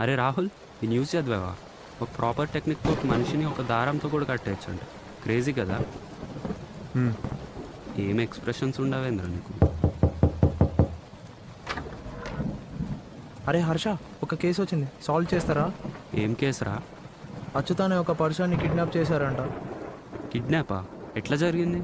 అరే రాహుల్, ఈ న్యూస్ చదివావా? ఒక ప్రాపర్ టెక్నిక్తో ఒక మనిషిని ఒక దారంతో కూడా కట్టేయచ్చు అంట. క్రేజీ కదా. ఏం ఎక్స్ప్రెషన్స్ ఉండవేంద్ర నీకు? అరే హర్ష, ఒక కేసు వచ్చింది, సాల్వ్ చేస్తారా? ఏం కేసురా? అచ్యుత అనే ఒక పర్సన్ని కిడ్నాప్ చేశారంట. కిడ్నాపా? ఎట్లా జరిగింది?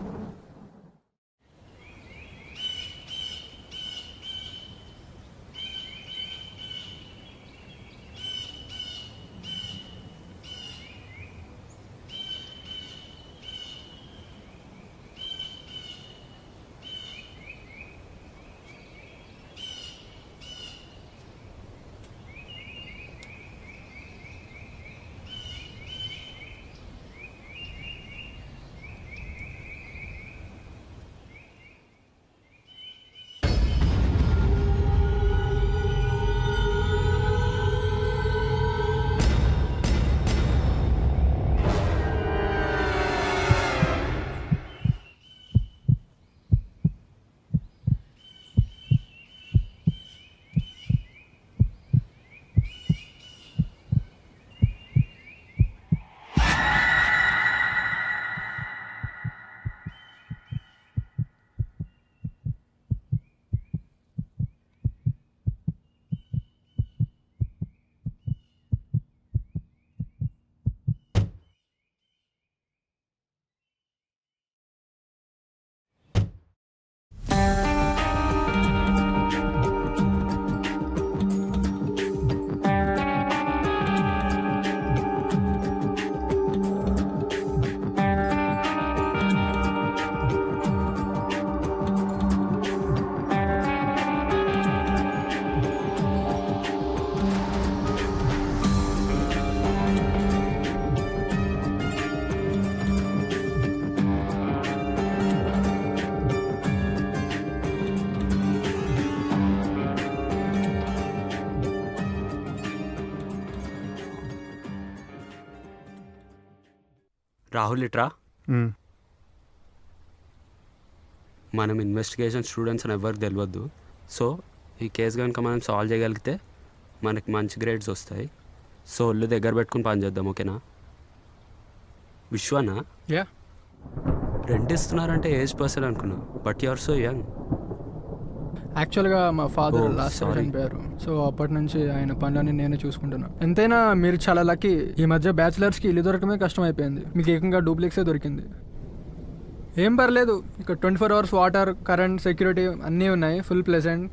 రాహుల్ ఇట్రా. మనం ఇన్వెస్టిగేషన్ స్టూడెంట్స్ అని ఎవరికి తెలియద్దు. సో ఈ కేసు కనుక మనం సాల్వ్ చేయగలిగితే మనకి మంచి గ్రేడ్స్ వస్తాయి. సో ఒళ్ళు దగ్గర పెట్టుకుని పని చేద్దాం, ఓకేనా? విశ్వనా? యా, రెంట్ ఇస్తున్నారంటే ఏజ్ పర్సన్ అనుకున్నా, but you are so young. యాక్చువల్గా మా ఫాదర్ Oh, లాస్ట్ sorry. చనిపోయారు. సో అప్పటి నుంచి ఆయన పనులన్నీ నేనే చూసుకుంటున్నాను. ఎంతైనా మీరు చాలా లక్కీ. ఈ మధ్య బ్యాచిలర్స్కి ఇల్లు దొరకమే కష్టం అయిపోయింది. మీకు ఏకంగా డూప్లెక్సే దొరికింది. ఏం పర్లేదు, ఇక్కడ 24 hours వాటర్, కరెంట్, సెక్యూరిటీ అన్నీ ఉన్నాయి. ఫుల్ ప్లెజెంట్,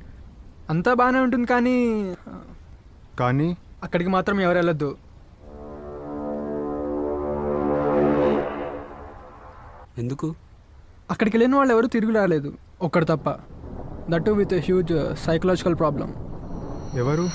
అంతా బాగానే ఉంటుంది. కానీ అక్కడికి మాత్రం ఎవరు వెళ్ళొద్దు. ఎందుకు? అక్కడికి వెళ్ళిన వాళ్ళు ఎవరు తిరిగి రాలేదు, ఒక్కడు తప్ప. That to with huge psychological problem. ఎవరు?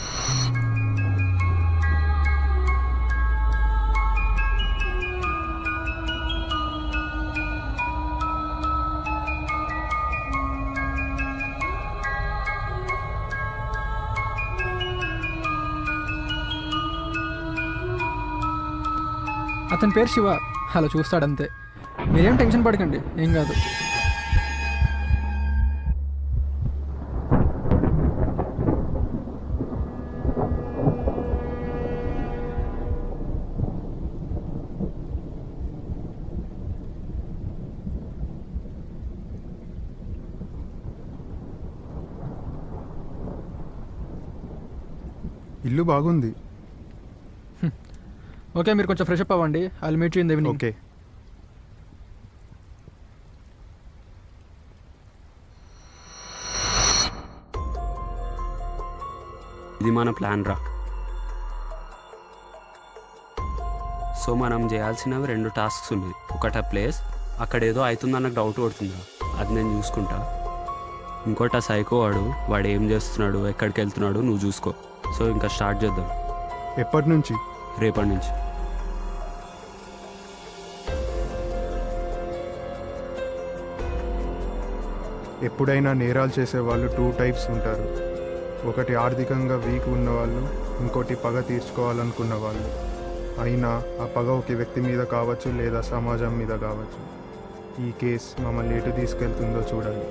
అతని పేరు శివ. అలా చూస్తాడంతే. మీరేం టెన్షన్ పడకండి, ఏం కాదు. ఇల్లు బాగుంది. ఓకే, మీరు కొంచెం ఫ్రెష్ అప్ అవ్వండి. I will meet you in the evening. Okay. ఇది మన ప్లాన్ రా. సో మనం చేయాల్సినవి 2 టాస్క్స్ ఉన్నాయి. ఒకట ప్లేస్, అక్కడ ఏదో అవుతుందన్న డౌట్ కొడుతుందా, అది నేను చూసుకుంటా. ఇంకోట సైకో వాడు ఏం చేస్తున్నాడు, ఎక్కడికి వెళ్తున్నాడు నువ్వు చూసుకో. సో ఇంకా స్టార్ట్ చేద్దాం. ఎప్పటి నుంచి? రేపటి నుంచి. ఎప్పుడైనా నేరాలు చేసే వాళ్ళు 2 టైప్స్ ఉంటారు. ఒకటి ఆర్థికంగా వీక్ ఉన్నవాళ్ళు, ఇంకోటి పగ తీర్చుకోవాలనుకున్న వాళ్ళు. అయినా ఆ పగ ఒక వ్యక్తి మీద కావచ్చు లేదా సమాజం మీద కావచ్చు. ఈ కేస్ మమ్మల్ని ఎటు తీసుకెళ్తుందో చూడండి.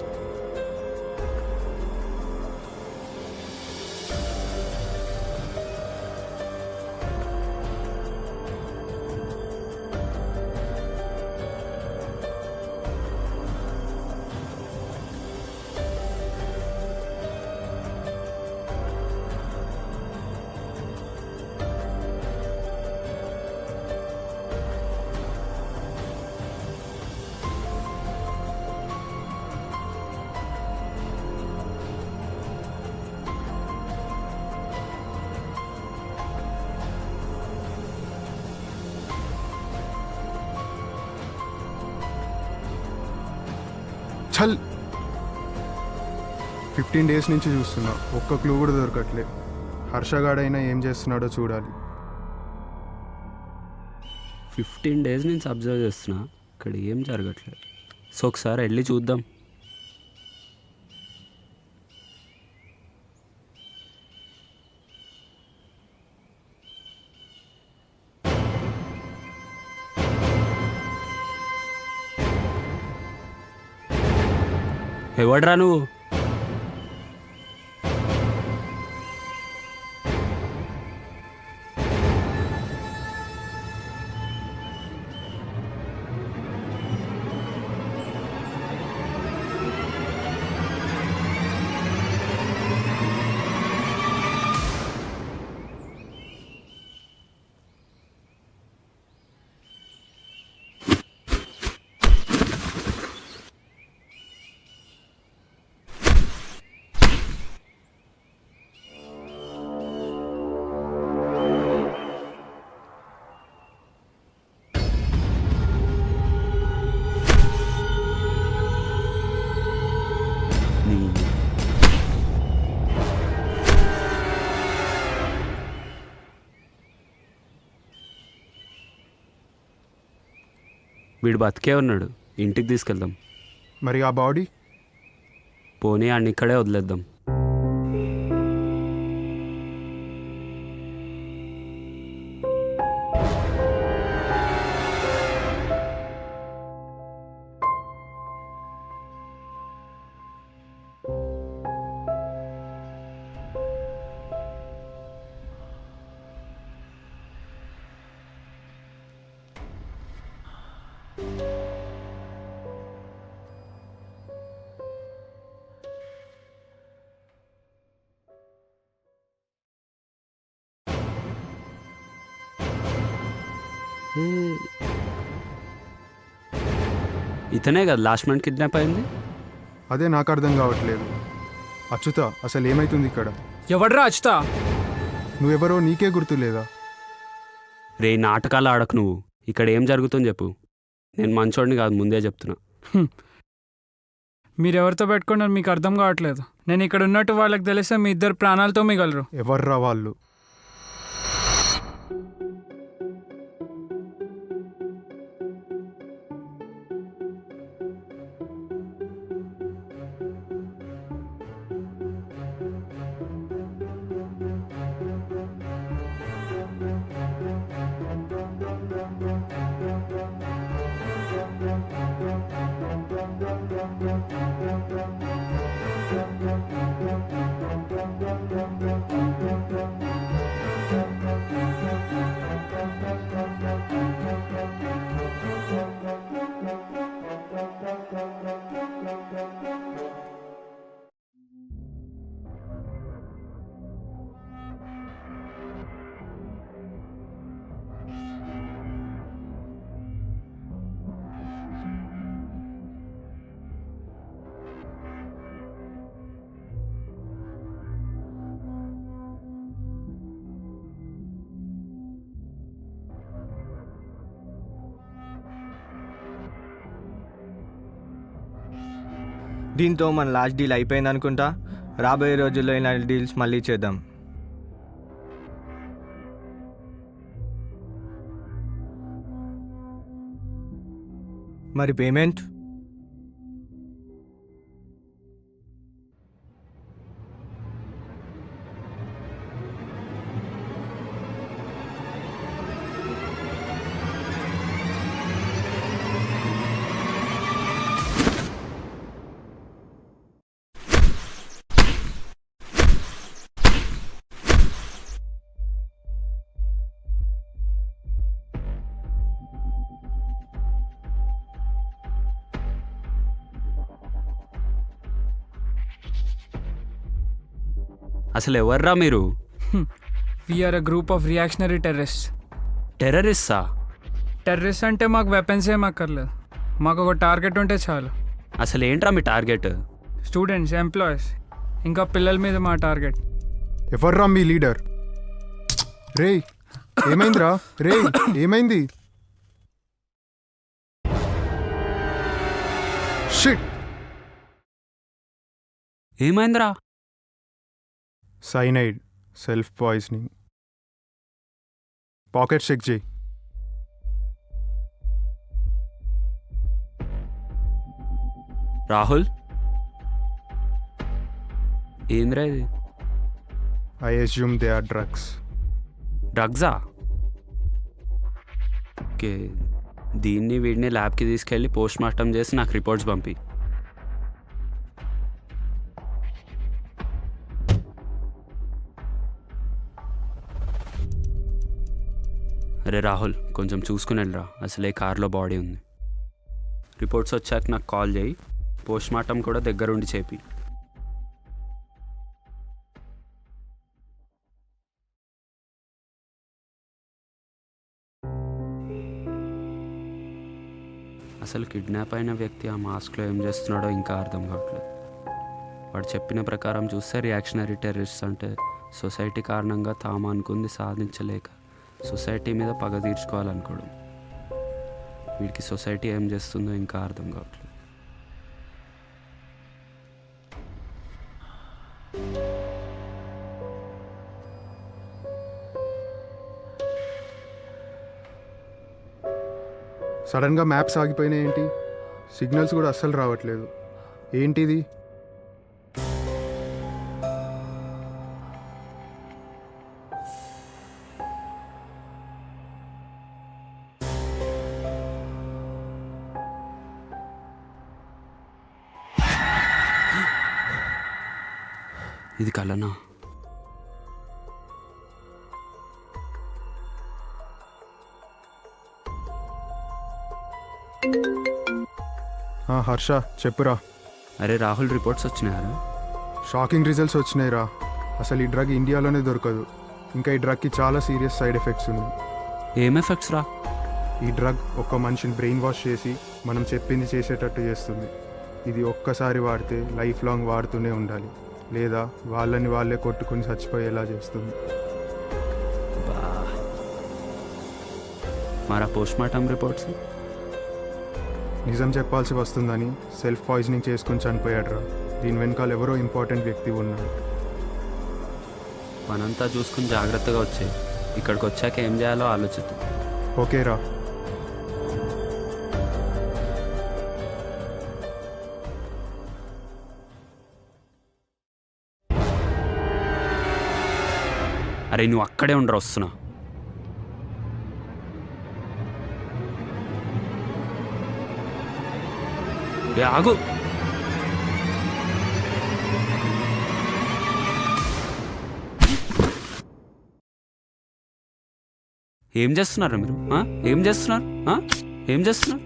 చల్ 15 డేస్ నుంచి చూస్తున్నా, ఒక్క క్లూ కూడా దొరకట్లే. హర్షగాడైనా ఏం చేస్తున్నాడో చూడాలి. 15 డేస్ నుంచి అబ్జర్వ్ చేస్తున్నా, ఇక్కడ ఏం జరగట్లేదు. సో ఒకసారి వెళ్ళి చూద్దాం. ఎవడ్రా నువ్వు? వీడు బతికే ఉన్నాడు, ఇంటికి తీసుకెళ్దాం. మరి ఆ బాడీ? పోనీ అన్ని ఇక్కడే వదిలేద్దాం. ఇతనే కదా లాస్ట్ మంత్ కిడ్నాప్ అయింది. అదే నాకు అర్థం కావట్లేదు. అచ్యుత, అసలు ఏమైతుంది ఇక్కడ? ఎవడ్రా అచ్యుత? నువ్వెవరో నీకే గుర్తులేదా? రే నాటకాలు ఆడకు నువ్వు. ఇక్కడ ఏం జరుగుతుందో చెప్పు. నేను మంచోడిని కాదు, ముందే చెప్తున్నా. మీరెవరితో పెట్టుకున్నారు మీకు అర్థం కావట్లేదు. నేను ఇక్కడ ఉన్నట్టు వాళ్ళకి తెలిస్తే మీ ఇద్దరు ప్రాణాలతో మిగలరు. ఎవర్రా వాళ్ళు? దీంతో మన లాస్ట్ డీల్ అయిపోయింది అనుకుంటా. రాబోయే రోజుల్లో ఇలాంటి డీల్స్ మళ్ళీ చేద్దాం. మరి పేమెంట్? అసలు ఎవర్రా మీరు? We are a group of reactionary terrorist. టెర్రరిస్టా? టెర్రరిస్ట్ అంటే మాకు వెపన్స్ ఏం అక్కర్లేదు, మాకు ఒక టార్గెట్ ఉంటే చాలు. అసలు ఏంట్రా మీ టార్గెట్? స్టూడెంట్స్, ఎంప్లాయీస్, ఇంకా పిల్లల మీద మా టార్గెట్. ఎవర్రా మీ లీడర్? రేయ్ ఏమైందిరా? రేయ్ ఏమైంది? షిట్! ఏమైందిరా? Cyanide, self poisoning. Pocket check చేయి. రాహుల్, ఏంద్రా ఇది? I assume they are drugs. డ్రగ్సా? ఓకే, దీన్ని వీడిని ల్యాబ్కి తీసుకెళ్ళి పోస్ట్ మార్టం చేసి నాకు రిపోర్ట్స్ పంపి. అరే రాహుల్, కొంచెం చూసుకుని వెళ్ళరా, అసలే కార్లో బాడీ ఉంది. రిపోర్ట్స్ వచ్చాక నాకు కాల్ చేయి, పోస్ట్ మార్టం కూడా దగ్గరుండి చేపి. అసలు కిడ్నాప్ అయిన వ్యక్తి ఆ మాస్క్లో ఏం చేస్తున్నాడో ఇంకా అర్థం కావట్లేదు. వాడు చెప్పిన ప్రకారం చూస్తే రియాక్షనరీ టెర్రరిస్ట్ అంటే సొసైటీ కారణంగా తాము అనుకుంది సాధించలేక సొసైటీ మీద పగ తీర్చుకోవాలనుకోవడం. వీడికి సొసైటీ ఏం చేస్తుందో ఇంకా అర్థం కావట్లేదు. సడన్గా మ్యాప్స్ ఆగిపోయినాయి ఏంటి? సిగ్నల్స్ కూడా అస్సలు రావట్లేదు. ఏంటిది? ఇది కలనా? హర్ష, చెప్పురా. అరే రాహుల్, రిపోర్ట్స్ వచ్చినాయారా? షాకింగ్ రిజల్ట్స్ వచ్చినాయిరా. అసలు ఈ డ్రగ్ ఇండియాలోనే దొరకదు. ఇంకా ఈ డ్రగ్కి చాలా సీరియస్ సైడ్ ఎఫెక్ట్స్ ఉన్నాయి. ఏం ఎఫెక్ట్స్ రా? ఈ డ్రగ్ ఒక్క మనిషిని బ్రెయిన్ వాష్ చేసి మనం చెప్పింది చేసేటట్టు చేస్తుంది. ఇది ఒక్కసారి వాడితే లైఫ్ లాంగ్ వాడుతూనే ఉండాలి, లేదా వాళ్ళని వాళ్ళే కొట్టుకుని చచ్చిపోయేలా చేస్తుంది. మారా పోస్ట్ మార్టం రిపోర్ట్స్? నిజం చెప్పాల్సి వస్తుందని సెల్ఫ్ పాయిజనింగ్ చేసుకుని చనిపోయాడురా. దీని వెనకాల ఎవరో ఇంపార్టెంట్ వ్యక్తి ఉన్నాడు. పనంతా చూసుకుని జాగ్రత్తగా వచ్చాయి. ఇక్కడికి వచ్చాక ఏం చేయాలో ఆలోచిద్దాం. ఓకేరా. అరే నువ్వు అక్కడే ఉండరా, వస్తున్నా. ఏ ఆగు. ఏం చేస్తున్నారు మీరు? ఏం చేస్తున్నారు? ఏం చేస్తున్నారు?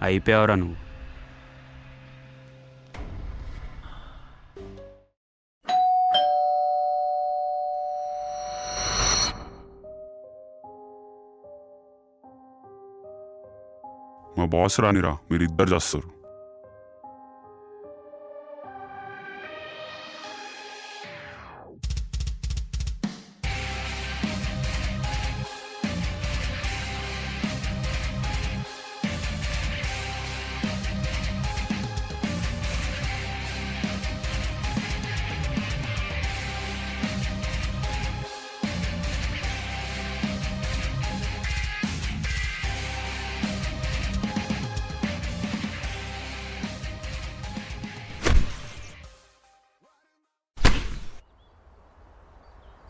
అయిపోయావరా నువ్వు. మా బాస్ రానిరా, మీరిద్దరు చేస్తారు.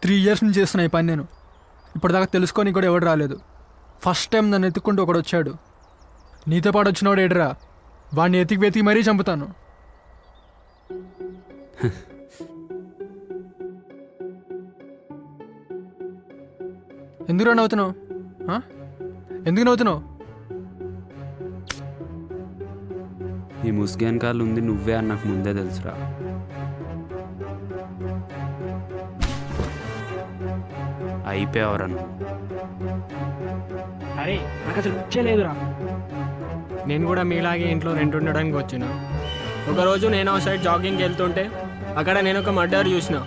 త్రీ ఇయర్స్ నుంచి చేస్తున్నా ఈ పని నేను. ఇప్పటిదాకా తెలుసుకొని కూడా ఎవడు రాలేదు. ఫస్ట్ టైం నన్ను ఎత్తుక్కుంటూ ఒకడు వచ్చాడు. నీతో పాటు వచ్చినవాడు ఏడరా, వాడిని వెతికి మరీ చంపుతాను. ఎందుకు నవ్వుతున్నావు? ఎందుకు నవ్వుతున్నావు? ఈ ముస్గాన్ ఉంది నువ్వే అని నాకు ముందే తెలుసురా. అయిపోయావరా నువ్వు. అరే నాకు అసలు వచ్చేలేదురా. నేను కూడా మీలాగే ఇంట్లో రెంట్ ఉండడానికి వచ్చిన. ఒకరోజు నేను ఆ సైడ్ జాగింగ్కి వెళ్తుంటే అక్కడ నేను ఒక మర్డర్ చూసిన.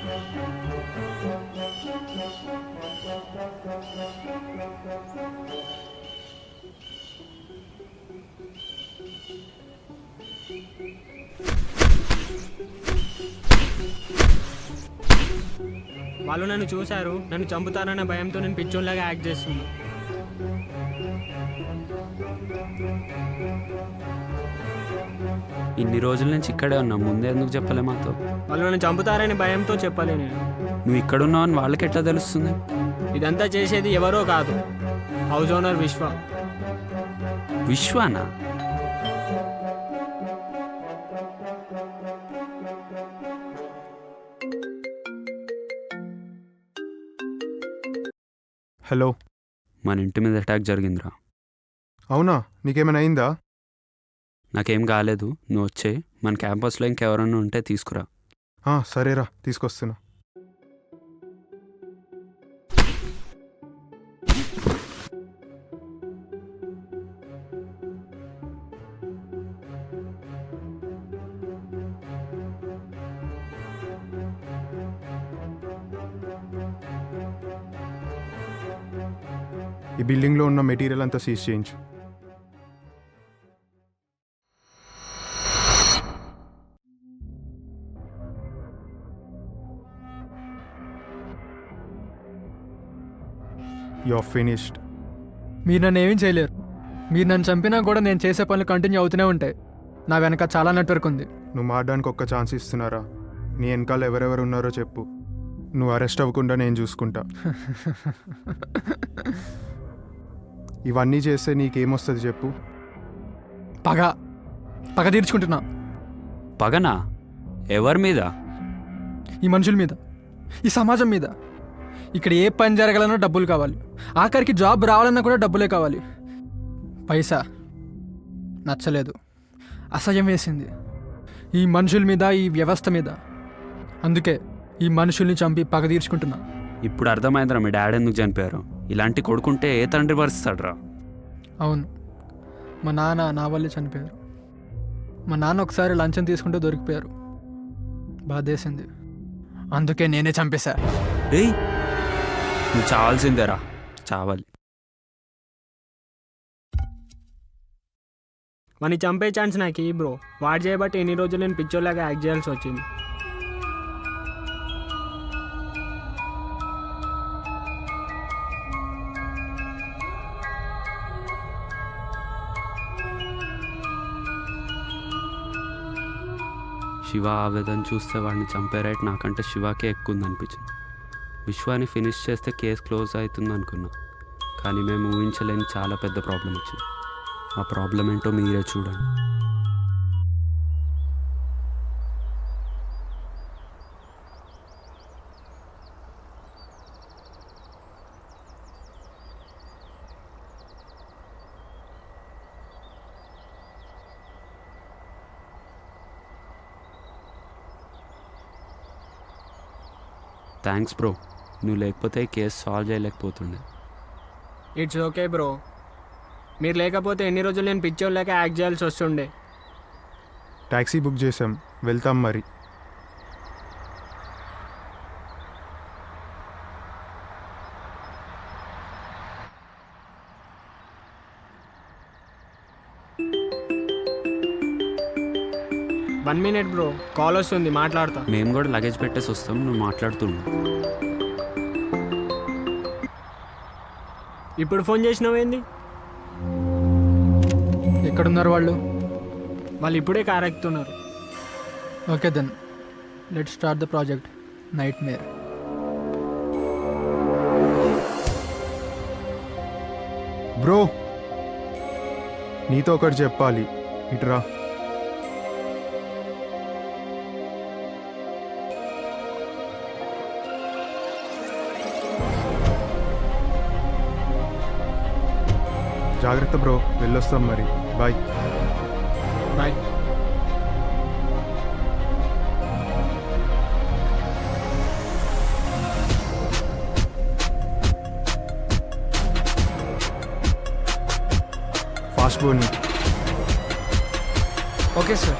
వాళ్ళు నన్ను చూశారు, నన్ను చంపుతారన్న భయంతో నేను పిచ్చోన్లాగా యాక్ట్ చేస్తున్నా. ఇన్ని రోజుల నుంచి ఇక్కడే ఉన్నా, ముందే ఎందుకు చెప్పలే మాతో? వాళ్ళు నన్ను చంపుతారని భయంతో చెప్పలే నేను. నువ్వు ఇక్కడ ఉన్నావని వాళ్ళకి ఎట్లా తెలుస్తుంది? ఇదంతా చేసేది ఎవరో కాదు, హౌస్ ఓనర్ విశ్వ. విశ్వానా? హలో. మన ఇంటి మీద అటాక్ జరిగిందిరా. అవునా, నీకేమైనా అయిందా? నాకేం కాలేదు, నువ్వు వచ్చే మన క్యాంపస్లో ఇంకెవరన్నా ఉంటే తీసుకురా. సరేరా, తీసుకొస్తున్నా. ఈ బిల్డింగ్లో ఉన్న మెటీరియల్ అంతా సీజ్ చేయించు. You are finished. మీరు నన్ను ఏమీ చేయలేరు. మీరు నన్ను చంపినా కూడా నేను చేసే పనులు కంటిన్యూ అవుతూనే ఉంటాయి. నా వెనక చాలా నెట్వర్క్ ఉంది. నువ్వు మారడానికి ఒక్క ఛాన్స్ ఇస్తున్నారా? నీ వెనకాల ఎవరెవరు ఉన్నారో చెప్పు, నువ్వు అరెస్ట్ అవ్వకుండా నేను చూసుకుంటా. ఇవన్నీ చేస్తే నీకేమొస్తుంది చెప్పు? పగ తీర్చుకుంటున్నా. పగనా? ఎవరి మీద? ఈ మనుషుల మీద, ఈ సమాజం మీద. ఇక్కడ ఏ పని జరగాలన్నా డబ్బులు కావాలి, ఆఖరికి జాబ్ రావాలన్నా కూడా డబ్బులే కావాలి. పైసా నచ్చలేదు, అసహ్యం వేసింది ఈ మనుషుల మీద, ఈ వ్యవస్థ మీద. అందుకే ఈ మనుషుల్ని చంపి పగ తీర్చుకుంటున్నా. ఇప్పుడు అర్థమైందిరా మీ డాడీ ఎందుకు చనిపోయారు. ఇలాంటి కొడుకుంటే ఏ తండ్రి భరిస్తాడురా? అవును, మా నాన్న నా వల్లే చనిపోయారు. మా నాన్న ఒకసారి లంచం తీసుకుంటూ దొరికిపోయారు, బాధేసింది. అందుకే నేనే చంపేశా. ఏయ్, నువ్వు చావాల్సిందేరా, చావాలి. వాడిని చంపే ఛాన్స్ నాకు ఈ బ్రో. వాడు చేయబట్టి ఎన్ని రోజులు నేను పిచ్చోలాగా యాక్ట్ చేయాల్సి వచ్చింది. శివ ఆవేదన చూస్తే వాడిని చంపే రైట్ నాకంటే శివాకే ఎక్కువ ఉందనిపించింది. విశ్వాన్ని ఫినిష్ చేస్తే కేసు క్లోజ్ అవుతుంది అనుకున్నా, కానీ మేము ఊహించలేని చాలా పెద్ద ప్రాబ్లం వచ్చింది. ఆ ప్రాబ్లం ఏంటో మీరే చూడండి. థ్యాంక్స్ బ్రో, నువ్వు లేకపోతే ఈ కేసు సాల్వ్ చేయలేకపోతుండే. It's okay bro. మీరు లేకపోతే ఎన్ని రోజులు నేను పిచ్చోళ్ళక యాక్ట్ చేయాల్సి వస్తుండే. ట్యాక్సీ బుక్ చేసాం, వెళ్తాం మరి. వన్ మినిట్ బ్రో, కాల్ వస్తుంది, మాట్లాడతా. మేము కూడా లగేజ్ పెట్టేసి వస్తాం, నువ్వు మాట్లాడుతుండు. ఇప్పుడు ఫోన్ చేసినావేంది? ఎక్కడున్నారు వాళ్ళు? వాళ్ళు ఇప్పుడే కార్ ఎక్కుతున్నారు. Okay then let's start the project nightmare. Bro, నీతో ఒకటి చెప్పాలి, ఇటురా. జాగ్రత్త బ్రో, వెళ్ళొస్తాం మరి. బాయ్. బాయ్. ఫాస్ట్ బోని. Okay sir.